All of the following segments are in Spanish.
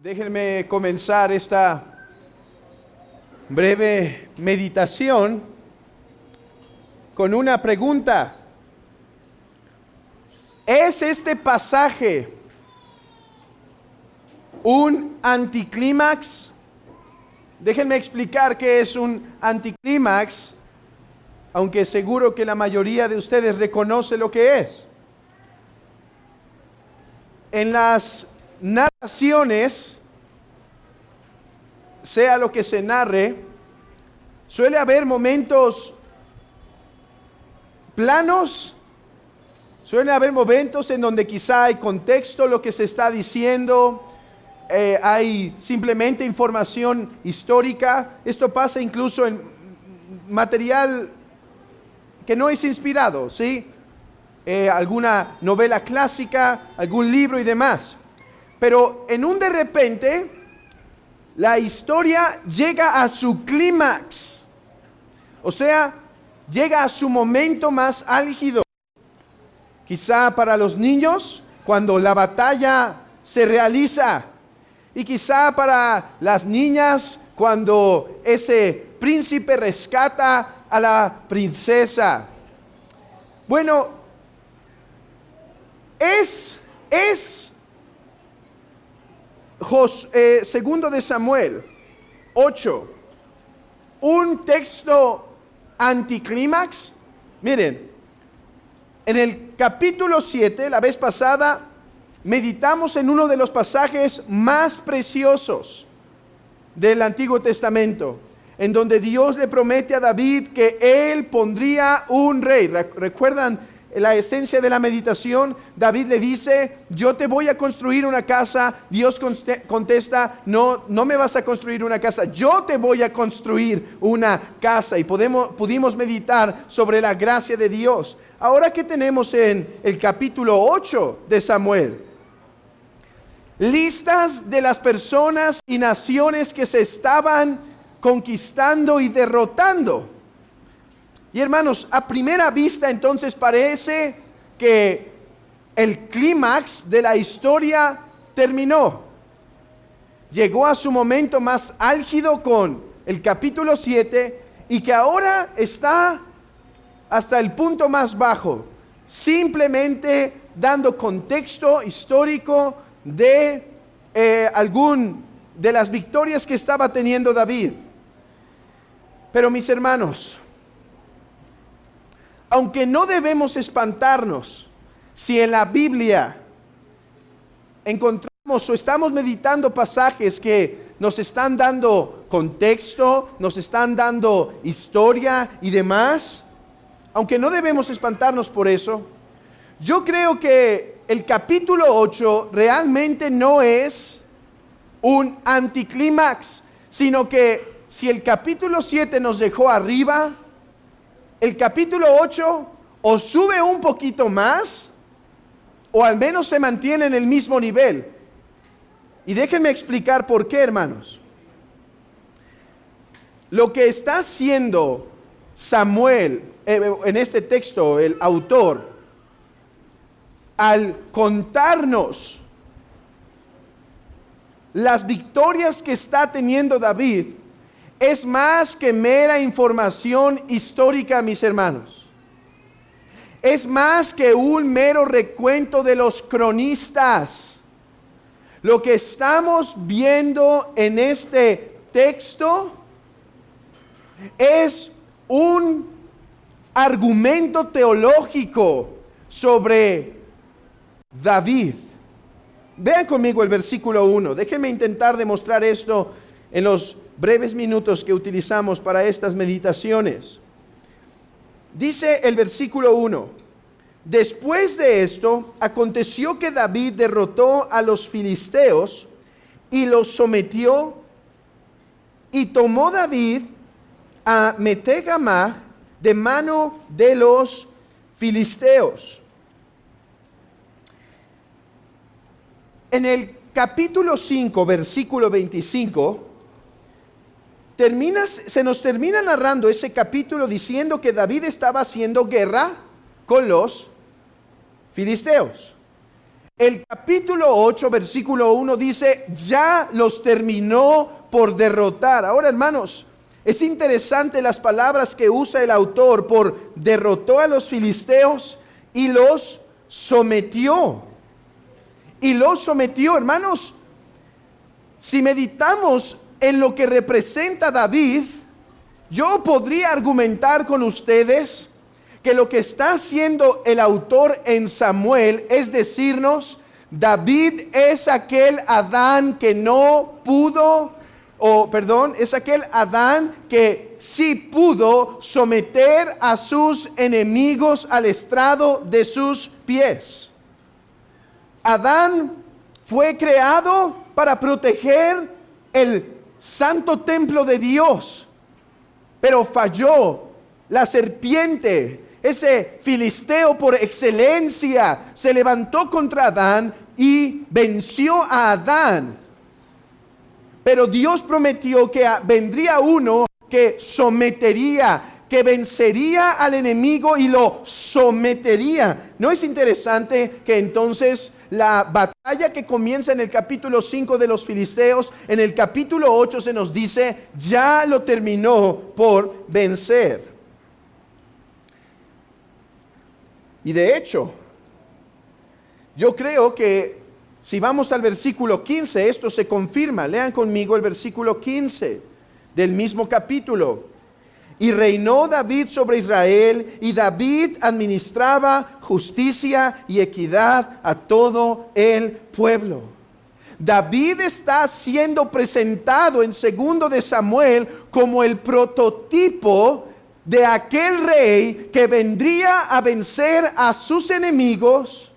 Déjenme comenzar esta breve meditación con una pregunta. ¿Es este pasaje un anticlímax? Déjenme explicar qué es un anticlímax, aunque seguro que la mayoría de ustedes reconoce lo que es. En las narraciones, sea lo que se narre, suele haber momentos planos, suele haber momentos en donde quizá hay contexto, lo que se está diciendo, hay simplemente información histórica. Esto pasa incluso en material que no es inspirado, ¿sí? Alguna novela clásica, algún libro y demás. Pero en un de repente, la historia llega a su clímax. O sea, llega a su momento más álgido. Quizá para los niños, cuando la batalla se realiza. Y quizá para las niñas, cuando ese príncipe rescata a la princesa. Bueno, segundo de Samuel 8, un texto anticlímax. Miren, en el capítulo 7, la vez pasada, meditamos en uno de los pasajes más preciosos del Antiguo Testamento, en donde Dios le promete a David que él pondría un rey. ¿Recuerdan la esencia de la meditación? David le dice: yo te voy a construir una casa. Dios contesta: no me vas a construir una casa, yo te voy a construir una casa. Y pudimos meditar sobre la gracia de Dios. Ahora, ¿qué tenemos en el capítulo 8 de Samuel? Listas de las personas y naciones que se estaban conquistando y derrotando. Y hermanos, a primera vista entonces parece que el clímax de la historia terminó. Llegó a su momento más álgido con el capítulo 7 y que ahora está hasta el punto más bajo, simplemente dando contexto histórico de de las victorias que estaba teniendo David. Pero mis hermanos, aunque no debemos espantarnos si en la Biblia encontramos o estamos meditando pasajes que nos están dando contexto, nos están dando historia y demás, aunque no debemos espantarnos por eso, yo creo que el capítulo 8 realmente no es un anticlímax, sino que si el capítulo 7 nos dejó arriba, el capítulo 8 o sube un poquito más, o al menos se mantiene en el mismo nivel. Y déjenme explicar por qué, hermanos. Lo que está haciendo Samuel, en este texto, el autor, al contarnos las victorias que está teniendo David, es más que mera información histórica, mis hermanos. Es más que un mero recuento de los cronistas. Lo que estamos viendo en este texto es un argumento teológico sobre David. Vean conmigo el versículo 1. Déjenme intentar demostrar esto en los breves minutos que utilizamos para estas meditaciones. Dice el versículo 1: después de esto, aconteció que David derrotó a los filisteos y los sometió, y tomó David a Metegamah de mano de los filisteos. En el capítulo 5, versículo 25, se nos termina narrando ese capítulo diciendo que David estaba haciendo guerra con los filisteos. El capítulo 8, versículo 1 dice, ya los terminó por derrotar. Ahora, hermanos, es interesante las palabras que usa el autor por derrotó a los filisteos y los sometió. Y los sometió, hermanos. Si meditamos en lo que representa David, yo podría argumentar con ustedes que lo que está haciendo el autor en Samuel es decirnos, David es aquel Adán que no pudo, es aquel Adán que sí pudo someter a sus enemigos al estrado de sus pies. Adán fue creado para proteger el santo templo de Dios, pero falló. La serpiente, ese filisteo por excelencia, se levantó contra Adán y venció a Adán. Pero Dios prometió que vendría uno que sometería, que vencería al enemigo y lo sometería. ¿No es interesante que entonces la batalla que comienza en el capítulo 5 de los filisteos, en el capítulo 8 se nos dice, ya lo terminó por vencer? Y de hecho, yo creo que si vamos al versículo 15, esto se confirma. Lean conmigo el versículo 15 del mismo capítulo. Y reinó David sobre Israel, y David administraba justicia y equidad a todo el pueblo. David está siendo presentado en 2 de Samuel como el prototipo de aquel rey que vendría a vencer a sus enemigos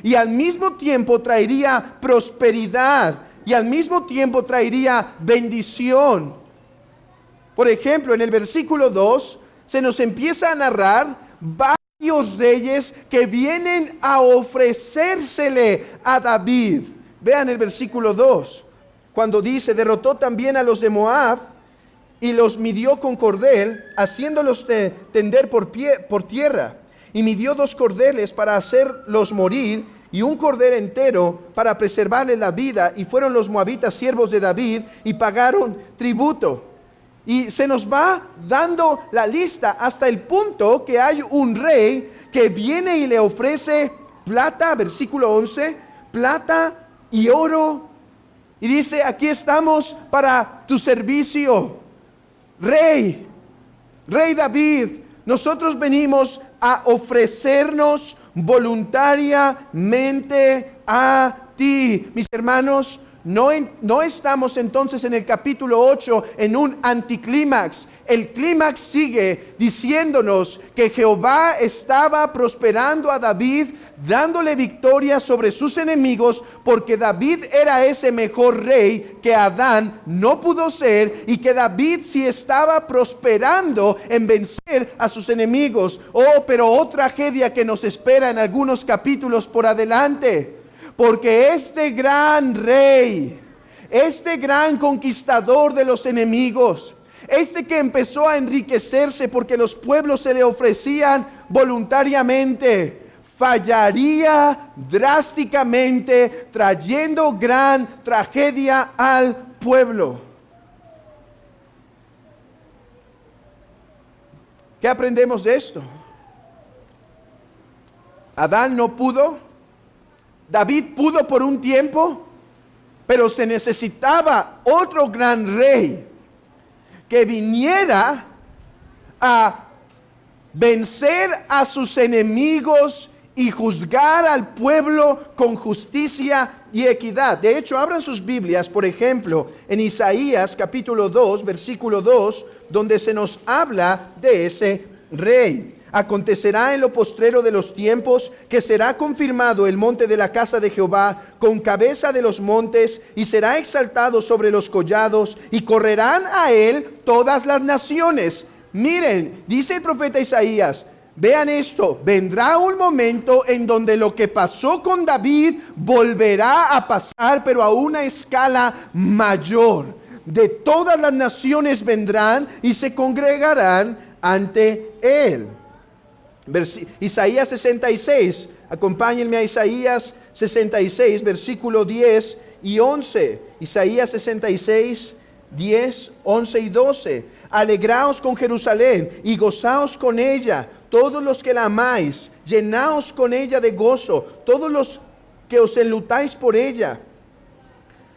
y al mismo tiempo traería prosperidad y al mismo tiempo traería bendición. Por ejemplo, en el versículo 2 se nos empieza a narrar varios reyes que vienen a ofrecérsele a David. Vean el versículo 2, cuando dice, derrotó también a los de Moab y los midió con cordel, haciéndolos tender por tierra. Y midió 2 cordeles para hacerlos morir, y un cordel entero para preservarle la vida. Y fueron los moabitas siervos de David, y pagaron tributo. Y se nos va dando la lista hasta el punto que hay un rey que viene y le ofrece plata, versículo 11, plata y oro. Y dice, aquí estamos para tu servicio. Rey David, nosotros venimos a ofrecernos voluntariamente a ti. Mis hermanos, no estamos entonces en el capítulo 8 en un anticlímax. El clímax sigue diciéndonos que Jehová estaba prosperando a David, dándole victoria sobre sus enemigos, porque David era ese mejor rey que Adán no pudo ser, y que David sí estaba prosperando en vencer a sus enemigos. Pero tragedia que nos espera en algunos capítulos por adelante, porque este gran rey, este gran conquistador de los enemigos, este que empezó a enriquecerse porque los pueblos se le ofrecían voluntariamente, fallaría drásticamente, trayendo gran tragedia al pueblo. ¿Qué aprendemos de esto? Adán no pudo, David pudo por un tiempo, pero se necesitaba otro gran rey que viniera a vencer a sus enemigos y juzgar al pueblo con justicia y equidad. De hecho, abran sus Biblias, por ejemplo, en Isaías capítulo 2, versículo 2, donde se nos habla de ese rey. Acontecerá en lo postrero de los tiempos que será confirmado el monte de la casa de Jehová con cabeza de los montes, y será exaltado sobre los collados, y correrán a él todas las naciones. Miren, dice el profeta Isaías, vean esto, vendrá un momento en donde lo que pasó con David volverá a pasar, pero a una escala mayor. De todas las naciones vendrán y se congregarán ante él. Isaías 66, acompáñenme a Isaías 66, versículo 10 y 11. Isaías 66, 10, 11 y 12. Alegraos con Jerusalén y gozaos con ella, todos los que la amáis, llenaos con ella de gozo, todos los que os enlutáis por ella,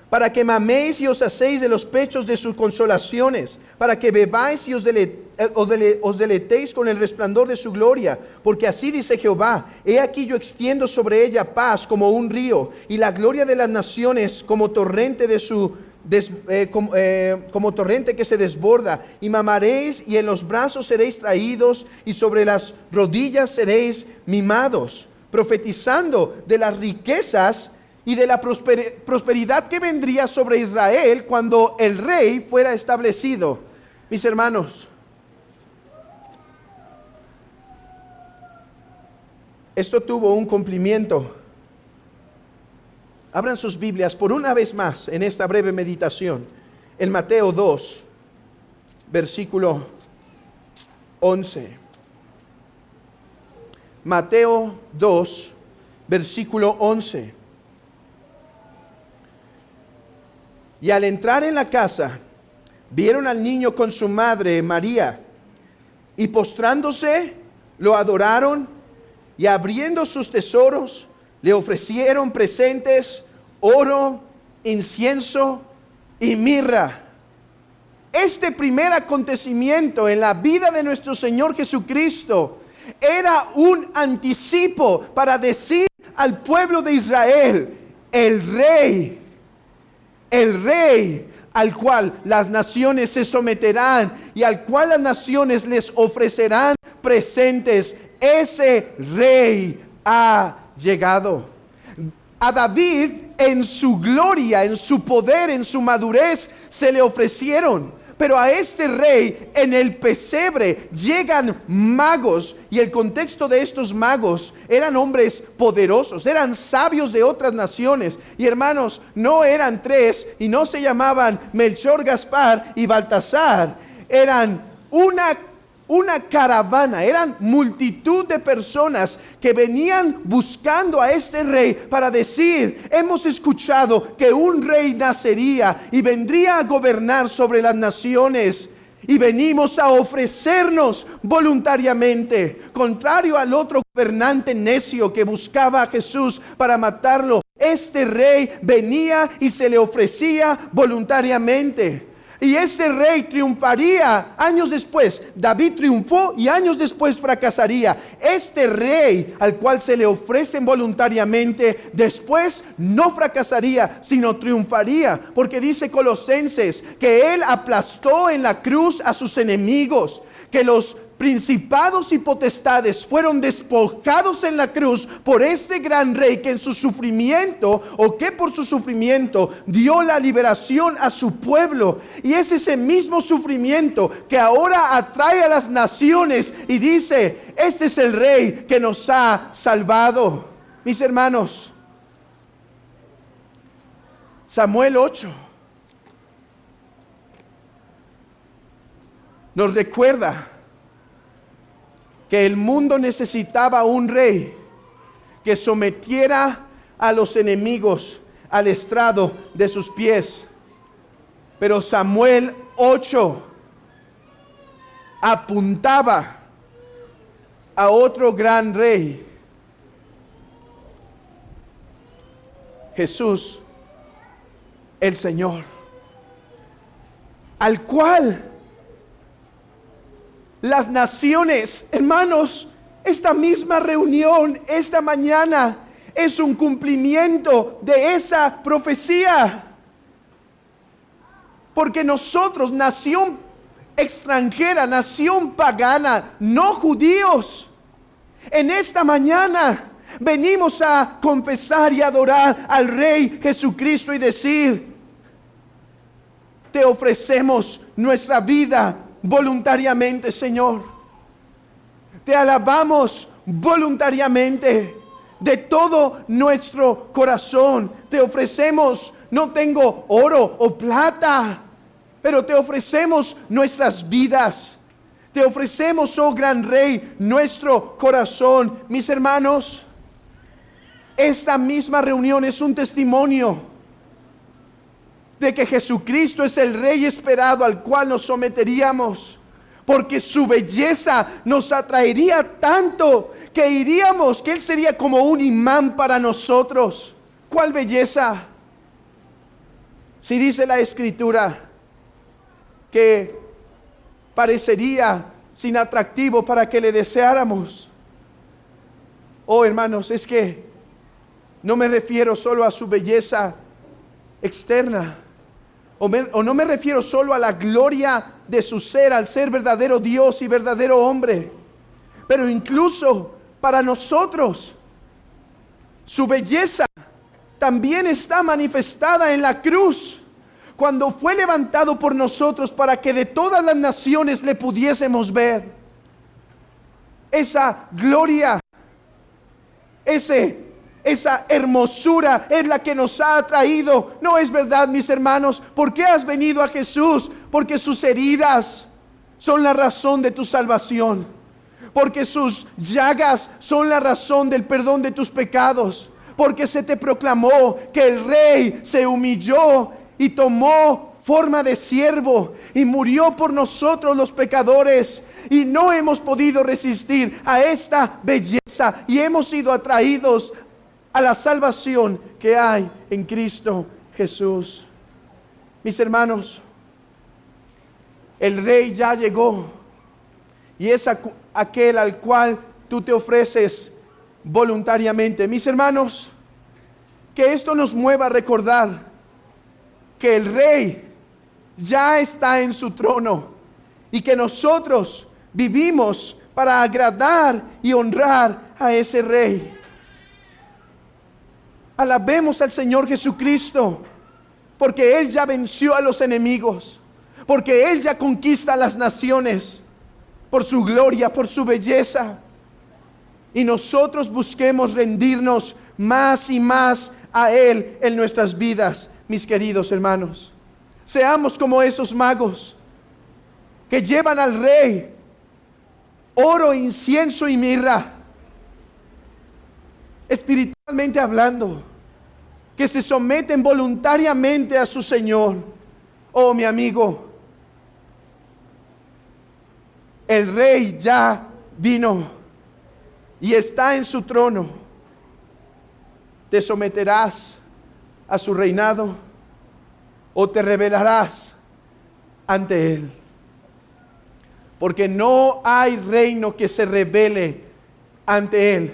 para que maméis y os hacéis de los pechos de sus consolaciones, para que bebáis y os deleitéis con el resplandor de su gloria, porque así dice Jehová: he aquí yo extiendo sobre ella paz como un río, y la gloria de las naciones como torrente como torrente que se desborda, y mamaréis y en los brazos seréis traídos, y sobre las rodillas seréis mimados, profetizando de las riquezas y de la prosperidad que vendría sobre Israel cuando el rey fuera establecido. Mis hermanos, esto tuvo un cumplimiento. Abran sus Biblias por una vez más en esta breve meditación, en Mateo 2, versículo 11. Mateo 2, versículo 11. Y al entrar en la casa, vieron al niño con su madre María, y postrándose, lo adoraron, y abriendo sus tesoros, le ofrecieron presentes, oro, incienso y mirra. Este primer acontecimiento en la vida de nuestro Señor Jesucristo era un anticipo para decir al pueblo de Israel: el rey al cual las naciones se someterán y al cual las naciones les ofrecerán presentes, ese rey ha llegado. A David, en su gloria, en su poder, en su madurez, se le ofrecieron. Pero a este rey, en el pesebre, llegan magos. Y el contexto de estos magos eran hombres poderosos, eran sabios de otras naciones. Y hermanos, no eran tres y no se llamaban Melchor, Gaspar y Baltasar. Eran una caravana, eran multitud de personas que venían buscando a este rey para decir: hemos escuchado que un rey nacería y vendría a gobernar sobre las naciones, y venimos a ofrecernos voluntariamente, contrario al otro gobernante necio que buscaba a Jesús para matarlo. Este rey venía y se le ofrecía voluntariamente. Y este rey triunfaría años después. David triunfó y años después fracasaría. Este rey al cual se le ofrecen voluntariamente, después no fracasaría, sino triunfaría. Porque dice Colosenses que él aplastó en la cruz a sus enemigos, que los principados y potestades fueron despojados en la cruz por este gran rey que en su sufrimiento, o que por su sufrimiento dio la liberación a su pueblo. Y es ese mismo sufrimiento que ahora atrae a las naciones y dice: este es el rey que nos ha salvado. Mis hermanos, Samuel 8 nos recuerda que el mundo necesitaba un rey que sometiera a los enemigos al estrado de sus pies. Pero Samuel 8 apuntaba a otro gran rey, Jesús el Señor, al cual las naciones, hermanos, esta misma reunión esta mañana es un cumplimiento de esa profecía. Porque nosotros, nación extranjera, nación pagana, no judíos, en esta mañana venimos a confesar y adorar al Rey Jesucristo y decir: te ofrecemos nuestra vida voluntariamente, Señor. Te alabamos voluntariamente de todo nuestro corazón. Te ofrecemos, no tengo oro o plata, pero te ofrecemos nuestras vidas. Te ofrecemos, oh gran Rey, nuestro corazón. Mis hermanos, Esta misma reunión es un testimonio de que Jesucristo es el Rey esperado al cual nos someteríamos, porque su belleza nos atraería tanto que iríamos, que Él sería como un imán para nosotros. ¿Cuál belleza? Si dice la Escritura que parecería sin atractivo para que le deseáramos. Oh, hermanos, es que no me refiero solo a su belleza externa, o no me refiero solo a la gloria de su ser, al ser verdadero Dios y verdadero hombre, pero incluso para nosotros, su belleza también está manifestada en la cruz, cuando fue levantado por nosotros para que de todas las naciones le pudiésemos ver. Esa gloria, esa hermosura es la que nos ha atraído. ¿No es verdad, mis hermanos? ¿Por qué has venido a Jesús? Porque sus heridas son la razón de tu salvación, porque sus llagas son la razón del perdón de tus pecados, porque se te proclamó que el Rey se humilló y tomó forma de siervo y murió por nosotros los pecadores, y no hemos podido resistir a esta belleza y hemos sido atraídos a la salvación que hay en Cristo Jesús. Mis hermanos, el Rey ya llegó y es aquel al cual tú te ofreces voluntariamente. Mis hermanos, que esto nos mueva a recordar que el Rey ya está en su trono y que nosotros vivimos para agradar y honrar a ese Rey. Alabemos al Señor Jesucristo, porque Él ya venció a los enemigos, porque Él ya conquista las naciones por su gloria, por su belleza. Y nosotros busquemos rendirnos más y más a Él en nuestras vidas, mis queridos hermanos. Seamos como esos magos que llevan al Rey oro, incienso y mirra, espiritualmente hablando, que se someten voluntariamente a su Señor. Oh, mi amigo, el Rey ya vino y está en su trono. ¿Te someterás a su reinado o te rebelarás ante Él? Porque no hay reino que se rebele ante Él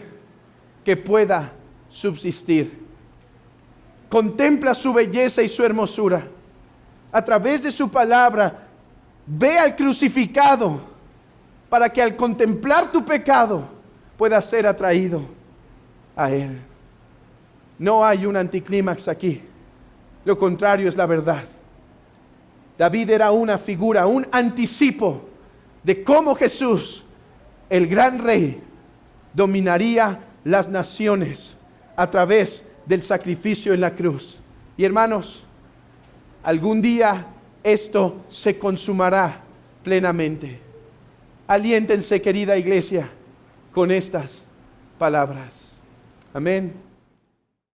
que pueda subsistir. Contempla su belleza y su hermosura. A través de su palabra, ve al crucificado para que al contemplar tu pecado puedas ser atraído a Él. No hay un anticlímax aquí. Lo contrario es la verdad. David era una figura, un anticipo de cómo Jesús, el gran Rey, dominaría las naciones a través del sacrificio en la cruz. Y hermanos, algún día esto se consumará plenamente. Aliéntense, querida iglesia, con estas palabras. Amén.